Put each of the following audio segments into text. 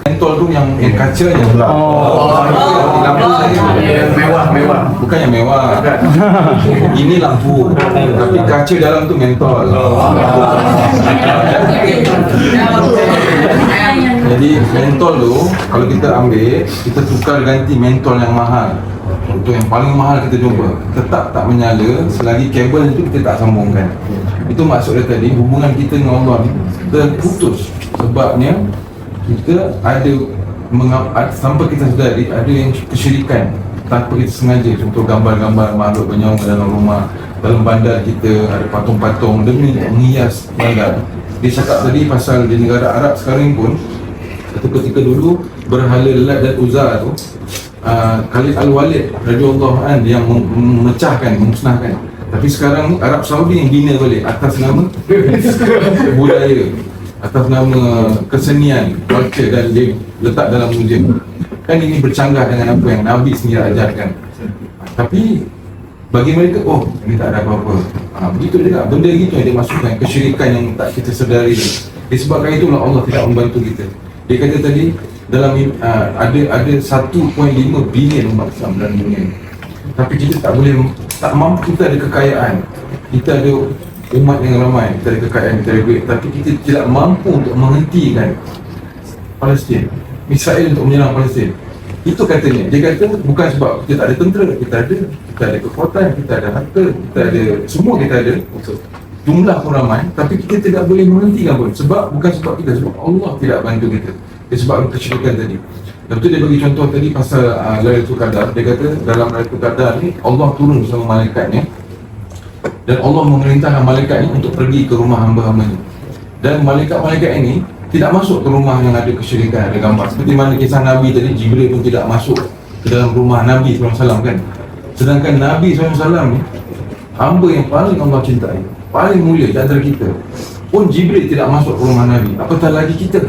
Mentol tu yang kaca je. Lampu mewah. Bukan yang mewah. Ini lampu. Tapi kaca dalam tu mentol. Jadi mentol tu kalau kita ambil, kita tukar ganti mentol yang mahal. Untuk yang paling mahal kita jumpa, tetap tak menyala selagi kabel itu kita tak sambungkan. Itu maksud dia tadi, hubungan kita dengan Allah ni terputus. Sebabnya kita ada sampai kita sedari ada yang kesyirikan tanpa kita sengaja. Contoh gambar-gambar makhluk bernyawa dalam rumah, dalam bandar kita ada patung-patung demi menghias bandar. Dia cakap tadi pasal di negara Arab sekarang pun, satu ketika dulu berhala Lat dan Uzza tu, Khalid Al-Walid radhiyallahu anhu yang memecahkan, memusnahkan. Tapi sekarang Arab Saudi yang bina balik atas nama budaya, atas nama kesenian, culture, dan dia letak dalam museum. Kan ini bercanggah dengan apa yang Nabi sendiri ajarkan. Tapi bagi mereka, oh ini tak ada apa-apa. Begitu juga, benda gitu yang dia masukkan, kesyirikan yang tak kita sedari. Disebabkan itulah Allah tidak membantu kita. Dia kata tadi, dalam ada 1.5 bilion umat Islam dalam dunia. Tapi kita tak mampu. Kita ada kekayaan, kita ada umat yang ramai, kita ada kekayaan, kita ada duit, tapi kita tidak mampu untuk menghentikan Palestin, Israel untuk menyerang Palestin. Itu katanya. Dia kata bukan sebab kita tak ada tentera, kita ada kekuatan, kita ada harta, kita ada semua, kita ada jumlah pun ramai, tapi kita tidak boleh menghentikan pun. Sebab bukan sebab kita, sebab Allah tidak bantu kita. Disebabkan kesyirikan tadi. Lepas tu dia bagi contoh tadi pasal Lailatul Qadar. Dia kata dalam Lailatul Qadar ni Allah turun bersama malaikatnya, dan Allah memerintahkan malaikat ni untuk pergi ke rumah hamba-hambanya. Dan malaikat-malaikat ini tidak masuk ke rumah yang ada kesyirikan, ada gambar. Seperti mana kisah Nabi tadi, Jibril pun tidak masuk ke dalam rumah Nabi SAW kan. Sedangkan Nabi SAW ni hamba yang paling Allah cintai, paling mulia di antara kita, pun Jibril tidak masuk ke rumah Nabi, apatah lagi kita.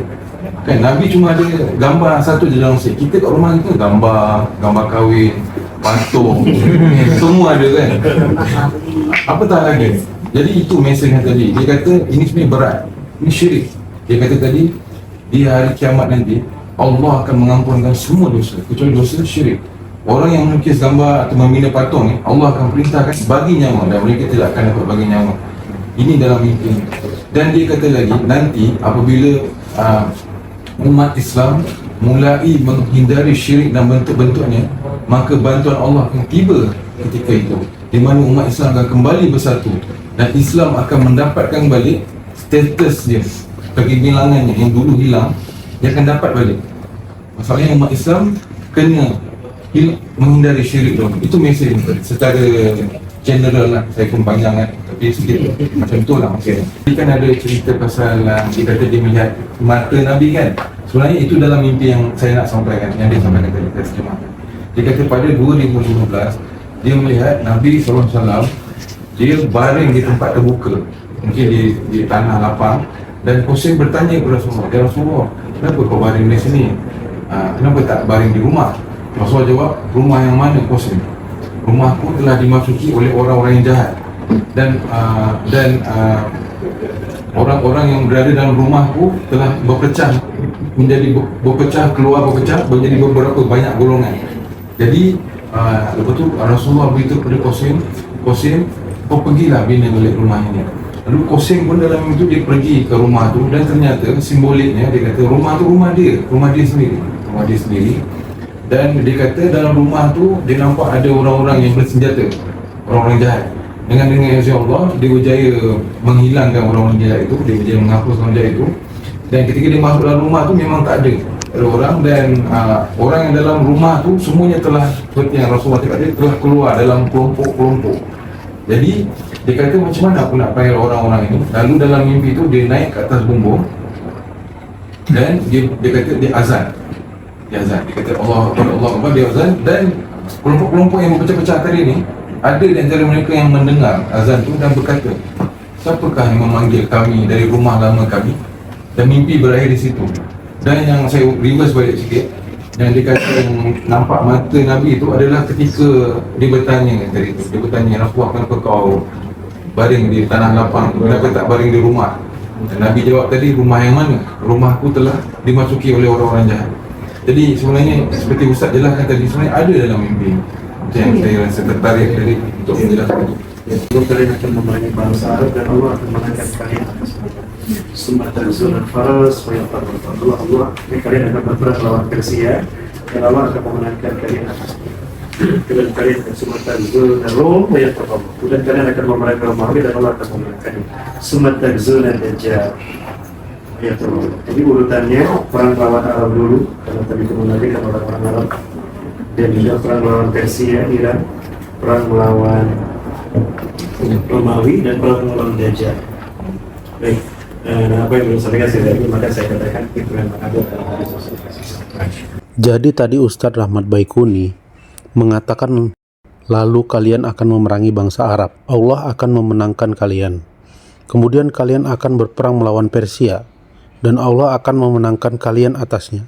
Kan Nabi cuma ada gambar satu je dalam set. Kita kat rumah kita gambar kahwin, patung, semua ada kan. Apatah lagi. Jadi itu mesej yang tadi. Dia kata ini sebenarnya berat, ini syirik. Dia kata tadi, di hari kiamat nanti Allah akan mengampunkan semua dosa kecuali dosa syirik. Orang yang melukis gambar atau membina patung ni, Allah akan perintahkan bagi nyawa, dan mereka tidak akan dapat bagi nyawa. Ini dalam mimpi. Dan dia kata lagi, nanti apabila umat Islam mulai menghindari syirik dan bentuk-bentuknya, maka bantuan Allah akan tiba ketika itu, di mana umat Islam akan kembali bersatu dan Islam akan mendapatkan balik status dia, kebilangannya yang dulu hilang, dia akan dapat balik. Masalahnya umat Islam kena menghindari syirik dulu. Itu mesej secara general lah. Saya pun panjang kan, tapi sikit macam tu lah maksudnya. Jadi kan ada cerita pasal dia kata dia melihat mata Nabi kan. Sebenarnya itu dalam mimpi yang saya nak sampaikan, yang dia sampaikan tadi, saya terjemahkan. Dia kata pada 2015 dia melihat Nabi SAW, dia baring di tempat terbuka, mungkin di tanah lapang, dan Husain bertanya kepada Rasulullah, "Ya Rasulullah, kenapa kau baring di sini? Kenapa tak baring di rumah?" Rasulullah jawab, "Rumah yang mana Husain? Rumahku telah dimasuki oleh orang-orang yang jahat, dan orang-orang yang berada dalam rumahku telah berpecah menjadi menjadi beberapa banyak golongan." Jadi lepas tu Rasulullah beritahu kepada Qasim, "Kau pergilah bina balik rumah ini." Lalu Qasim pun dalam itu dia pergi ke rumah tu, dan ternyata simboliknya dia kata rumah tu rumah dia sendiri. Dan dia kata dalam rumah tu dia nampak ada orang-orang yang bersenjata, orang-orang jahat. Dengan izin Allah, dia berjaya menghilangkan orang-orang jahat itu, dia berjaya menghapus orang jahat itu. Dan ketika dia masuk dalam rumah tu memang tak ada orang, dan orang yang dalam rumah tu semuanya telah, seperti yang Rasulullah cakap, dia telah keluar dalam kelompok-kelompok. Jadi dia kata macam mana aku nak panggil orang-orang ini. Lalu dalam mimpi tu dia naik ke atas bumbung, dan dia kata dia azan. Dia kata Allah Akbar, dia azan. Dan kelompok-kelompok yang berpecah-pecah tadi ni, ada di antara mereka yang mendengar azan tu dan berkata, "Siapakah yang memanggil kami dari rumah lama kami?" Dan mimpi berakhir di situ. Dan yang saya reverse balik sikit, yang dia kata yang nampak mata Nabi itu adalah ketika dia bertanya tadi tu. Dia bertanya, "Rasulullah, kenapa kau baring di tanah lapang? Kenapa tak baring di rumah?" Dan Nabi jawab tadi, rumah yang mana? Rumahku telah dimasuki oleh orang-orang jahat. Jadi sebenarnya seperti Ustaz jelaskan tadi, sebenarnya ada dalam mimpi. Macam yang saya rasa tertarik dari untuk menjelaskan itu. Allah kalian akan memerangi bangsa Arab dan Allah akan mengangkat kalian atas mereka. Summa tanzul al-faras wa yaqarrab Allah kalian akan berperang lawan Persia dan Allah akan memenangkan kalian atas mereka. Dan kalian akan summa tanzul al-rum wa yaqarrab dan kalian akan memerangi Romawi dan Allah akan memenangkannya. Summa tanzul al-dajjal ya Allah. Jadi urutannya perang lawan Arab dulu, karena tadi kemudian orang-orang Arab, dan juga perang melawan Persia, Iran, perang melawan Romawi, dan perang melawan Dajjal. Baik, apa yang belum sampaikan saya tadi, maka saya katakan itu memang ada dalam hadis Rasulullah. Jadi tadi Ustadz Rahmat Baikuni mengatakan, lalu kalian akan memerangi bangsa Arab, Allah akan memenangkan kalian. Kemudian kalian akan berperang melawan Persia, dan Allah akan memenangkan kalian atasnya.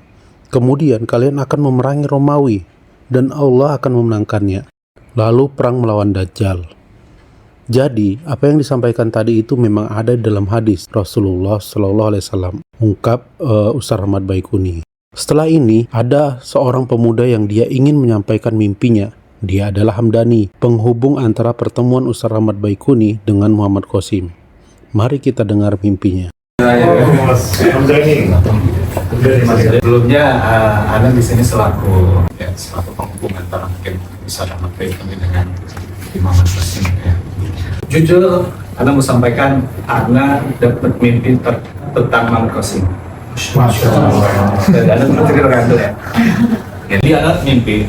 Kemudian kalian akan memerangi Romawi, dan Allah akan memenangkannya. Lalu perang melawan Dajjal. Jadi, apa yang disampaikan tadi itu memang ada dalam hadis Rasulullah SAW, ungkap Ustaz Rahmat Baikuni. Setelah ini, ada seorang pemuda yang dia ingin menyampaikan mimpinya. Dia adalah Hamdani, penghubung antara pertemuan Ustaz Rahmat Baikuni dengan Muhammad Qasim. Mari kita dengar mimpinya. Sebelumnya, Anda di sini selaku penghubung antara mungkin Ustaz Rahmat Baikuni dengan Muhammad Qasim. Ya. Jujur, Anda mau sampaikan, Anda dapat mimpi tentang Muhammad Qasim. Masya Allah. Dan Anda menceritakan itu ya. Jadi Anda mimpi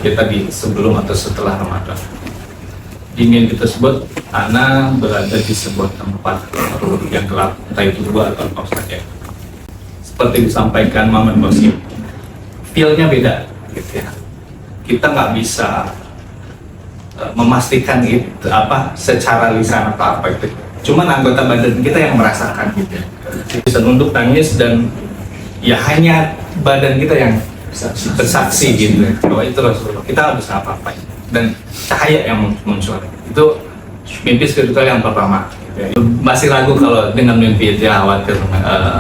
kita di sebelum atau setelah Ramadan. Di mimpi tersebut, Ana berada di sebuah tempat yang gelap, entah itu gua atau apa saja. Seperti disampaikan Muhammad Qasim, feel-nya beda, gitu ya. Kita nggak bisa memastikan itu apa secara lisan atau apa itu. Cuman anggota badan kita yang merasakan, gitu. Bisa nunduk, nangis, dan ya hanya badan kita yang bersaksi, gitu. Bahwa itu Rasulullah. Kita nggak bisa apa-apa. Dan cahaya yang muncul itu mimpi spiritual yang pertama, gitu ya. Masih ragu kalau dengan mimpi itu ya khawatir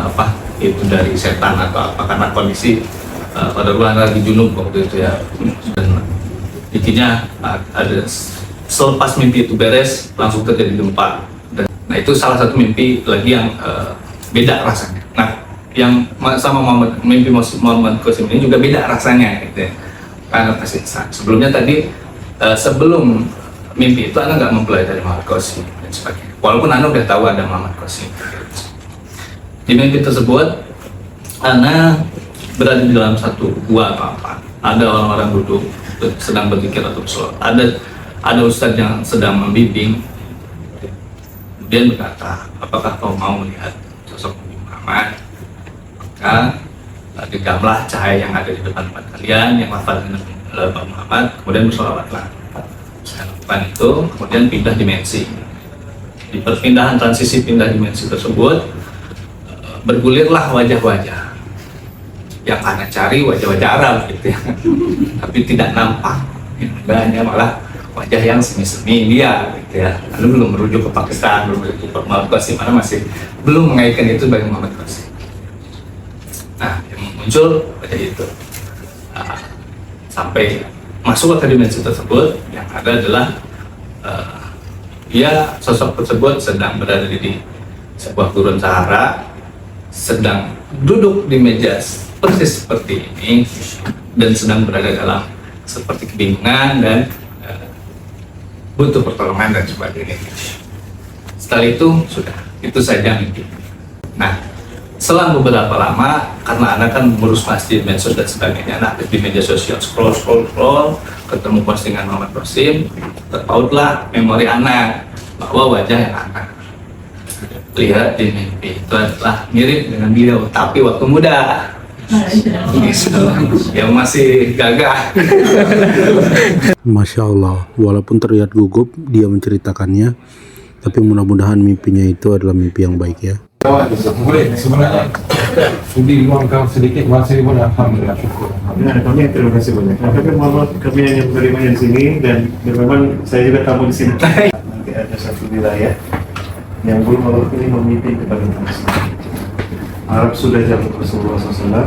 apa itu dari setan atau apa, karena kondisi pada bulan lagi junub waktu itu ya, dan intinya ada selepas mimpi itu beres langsung terjadi gempa. Dan nah itu salah satu mimpi lagi yang beda rasanya. Nah yang sama mimpi Muhammad Qasim ini juga beda rasanya, gitu ya. Karena sebelumnya tadi sebelum mimpi itu Anda nggak mempelajari Muhammad Qasim dan sebagainya. Walaupun Anda udah tahu ada Muhammad Qasim. Di mimpi tersebut, Anda berada di dalam satu gua atau apa. Ada orang-orang duduk sedang berzikir atau bersolat. Ada ustadz yang sedang membimbing. Kemudian berkata, apakah kau mau melihat sosok Nabi Muhammad? Maka genggamlah cahaya yang ada di depan kalian yang lafaz Nabi Muhammad, kemudian bersolawatlah. Saya lakukan itu, kemudian pindah dimensi. Di perpindahan transisi pindah dimensi tersebut, bergulirlah wajah-wajah yang Anda cari, wajah-wajah Arab, gitu ya. Tapi tidak nampak, hanya malah wajah yang semi-semi India, gitu ya. Anda belum merujuk ke Pakistan, belum merujuk ke Muhammad Qasim, Anda masih belum mengaitkan itu sebagai Muhammad Qasim. Nah, yang muncul wajah itu. Sampai masuk ke dimensi tersebut, yang ada adalah sosok tersebut sedang berada di sebuah gurun Sahara, sedang duduk di meja persis seperti ini, dan sedang berada dalam seperti kebingungan dan butuh pertolongan dan sebagainya. Setelah itu sudah, itu saja mimpi. Nah, selang beberapa lama, karena Anda kan mengurus masjid, medsos dan sebagainya, nah di media sosial scroll, ketemu postingan Muhammad Qasim, terpautlah memori Anda bahwa wajah yang Anda lihat di mimpi itu adalah mirip dengan beliau, tapi waktu muda. Yang masih gagah. Masya Allah, walaupun terlihat gugup dia menceritakannya, tapi mudah-mudahan mimpinya itu adalah mimpi yang baik ya. Boleh sebenarnya sudi luangkan sedikit masa ini pun alhamdulillah syukur. Nah, kami terima kasih banyak. Kami mohon kami hanya menerimanya di sini, dan memang saya juga tamu di sini. Nanti ada satu wilayah yang belum mewakili memimpin kepada bangsa. Arab sudah zaman Rasulullah SAW,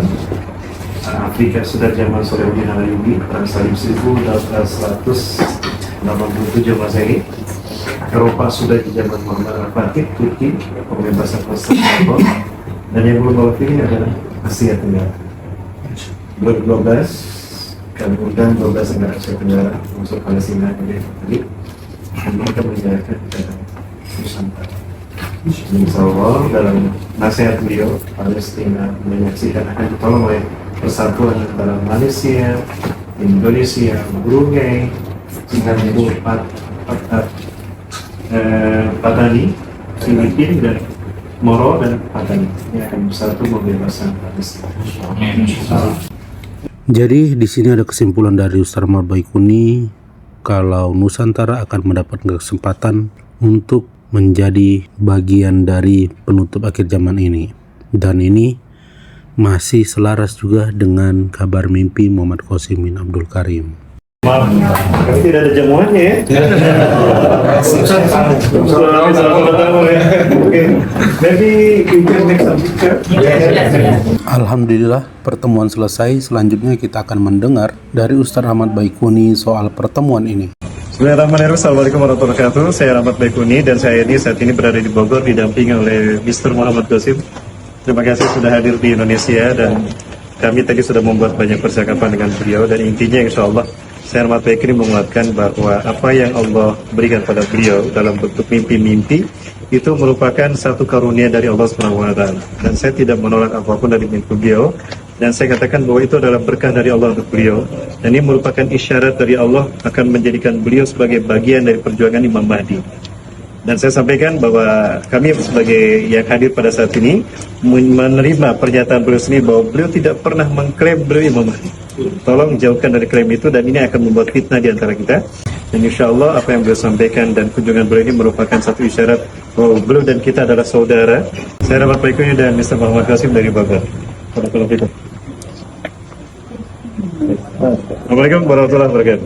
Afrika sudah zaman Salahuddin Ayyubi pada tahun 1187 Masehi. Eropa sudah di zaman Muhammad Al-Fatih, Turki, pembebasan Konstantinopel, dan yang belum mewakili adalah Asia Tenggara. 2012 kami undang 12 negara Asia Tenggara unsur Palestina tadi, dan mereka menjalankan kepada Nusantara. Insya Allah dalam nasihat beliau, Palestina menyaksikan akan ditolong oleh persatuan antara Malaysia, Indonesia, Brunei, Singapura, Patani, Filipina, dan Moro dan Patani yang akan bersatu membebaskan Palestina. Jadi di sini ada kesimpulan dari Ustaz Rahmat Baikuni kalau Nusantara akan mendapatkan kesempatan untuk menjadi bagian dari penutup akhir zaman ini, dan ini masih selaras juga dengan kabar mimpi Muhammad Qasim bin Abdul Karim. Maaf, kami tidak ada jamuannya ya. Maybe you can make some picture. Alhamdulillah, pertemuan selesai. Selanjutnya kita akan mendengar dari Ustaz Rahmat Baikuni soal pertemuan ini. Bismillahirrahmanirrahim. Assalamualaikum warahmatullahi wabarakatuh. Saya Rahmat Baikuni dan saya saat ini berada di Bogor didampingi oleh Mr. Muhammad Qasim. Terima kasih sudah hadir di Indonesia, dan kami tadi sudah membuat banyak percakapan dengan beliau, dan intinya insya Allah saya Rahmat Baikuni menguatkan bahwa apa yang Allah berikan pada beliau dalam bentuk mimpi-mimpi itu merupakan satu karunia dari Allah SWT, dan saya tidak menolak apapun dari mimpi beliau, dan saya katakan bahwa itu adalah berkah dari Allah untuk beliau, dan ini merupakan isyarat dari Allah akan menjadikan beliau sebagai bagian dari perjuangan Imam Mahdi. Dan saya sampaikan bahwa kami sebagai yang hadir pada saat ini menerima pernyataan beliau sendiri bahwa beliau tidak pernah mengklaim beliau Imam Mahdi. Tolong jauhkan dari klaim itu, dan ini akan membuat fitnah di antara kita. Dan insya Allah apa yang beliau sampaikan dan kunjungan beliau ini merupakan satu isyarat bahwa beliau dan kita adalah saudara. Saya Rahmat Baikuni dan Mr. Muhammad Qasim dari Bogor. Assalamualaikum warahmatullahi wabarakatuh.